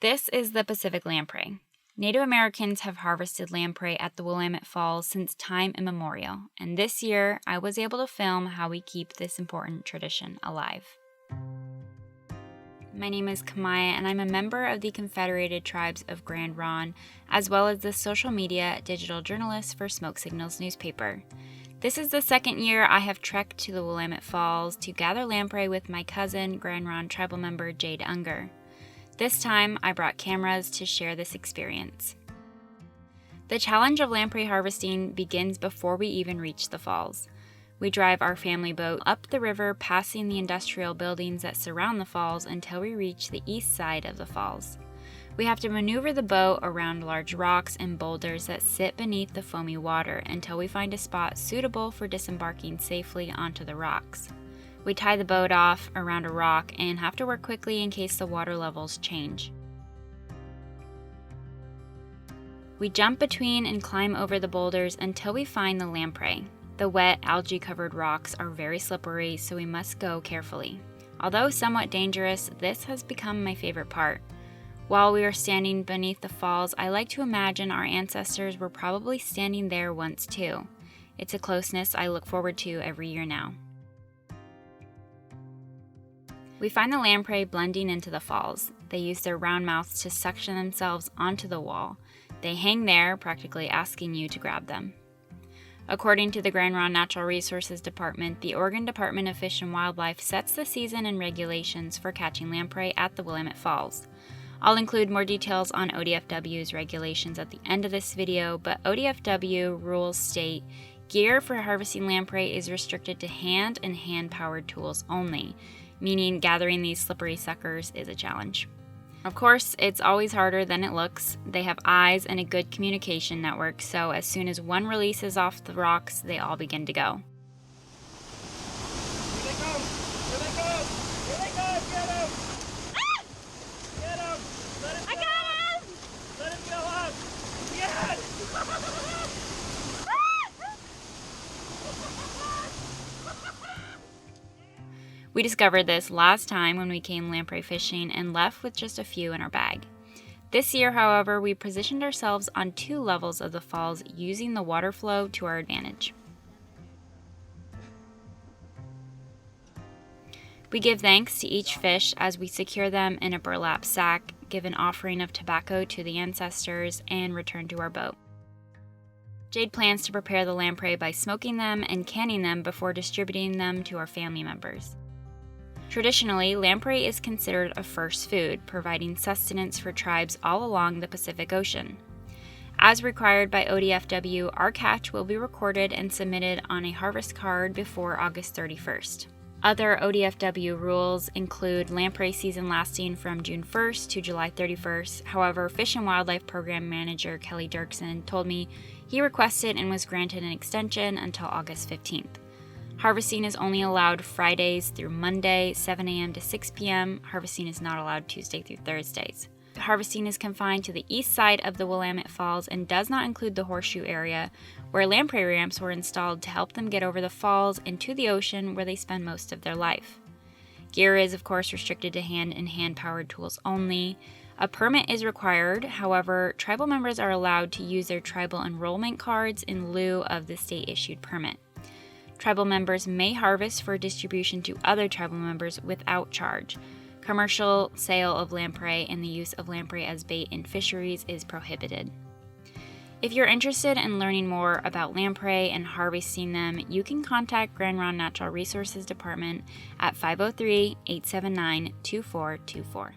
This is the Pacific lamprey. Native Americans have harvested lamprey at the Willamette Falls since time immemorial, and this year I was able to film how we keep this important tradition alive. My name is Kamaya, and I'm a member of the Confederated Tribes of Grand Ronde, as well as the social media digital journalist for Smoke Signals newspaper. This is the second year I have trekked to the Willamette Falls to gather lamprey with my cousin, Grand Ronde tribal member Jade Unger. This time, I brought cameras to share this experience. The challenge of lamprey harvesting begins before we even reach the falls. We drive our family boat up the river, passing the industrial buildings that surround the falls until we reach the east side of the falls. We have to maneuver the boat around large rocks and boulders that sit beneath the foamy water until we find a spot suitable for disembarking safely onto the rocks. We tie the boat off around a rock and have to work quickly in case the water levels change. We jump between and climb over the boulders until we find the lamprey. The wet, algae-covered rocks are very slippery, so we must go carefully. Although somewhat dangerous, this has become my favorite part. While we are standing beneath the falls, I like to imagine our ancestors were probably standing there once too. It's a closeness I look forward to every year now. We find the lamprey blending into the falls. They use their round mouths to suction themselves onto the wall. They hang there, practically asking you to grab them. According to the Grand Ronde Natural Resources Department, the Oregon Department of Fish and Wildlife sets the season and regulations for catching lamprey at the Willamette Falls. I'll include more details on ODFW's regulations at the end of this video, but ODFW rules state gear for harvesting lamprey is restricted to hand and hand-powered tools only, meaning gathering these slippery suckers is a challenge. Of course, it's always harder than it looks. They have eyes and a good communication network, so as soon as one releases off the rocks, they all begin to go. Here they go! Here they go! Here they go! Get him! Ah! Get him! Let him go! I got him! Let him go up! Yes! We discovered this last time when we came lamprey fishing and left with just a few in our bag. This year, however, we positioned ourselves on two levels of the falls using the water flow to our advantage. We give thanks to each fish as we secure them in a burlap sack, give an offering of tobacco to the ancestors, and return to our boat. Jade plans to prepare the lamprey by smoking them and canning them before distributing them to our family members. Traditionally, lamprey is considered a first food, providing sustenance for tribes all along the Pacific Ocean. As required by ODFW, our catch will be recorded and submitted on a harvest card before August 31st. Other ODFW rules include lamprey season lasting from June 1st to July 31st. However, Fish and Wildlife Program Manager Kelly Dirksen told me he requested and was granted an extension until August 15th. Harvesting is only allowed Fridays through Monday, 7 a.m. to 6 p.m. Harvesting is not allowed Tuesday through Thursdays. Harvesting is confined to the east side of the Willamette Falls and does not include the horseshoe area, where lamprey ramps were installed to help them get over the falls and to the ocean where they spend most of their life. Gear is, of course, restricted to hand and hand-powered tools only. A permit is required, however, tribal members are allowed to use their tribal enrollment cards in lieu of the state-issued permit. Tribal members may harvest for distribution to other tribal members without charge. Commercial sale of lamprey and the use of lamprey as bait in fisheries is prohibited. If you're interested in learning more about lamprey and harvesting them, you can contact Grand Ronde Natural Resources Department at 503-879-2424.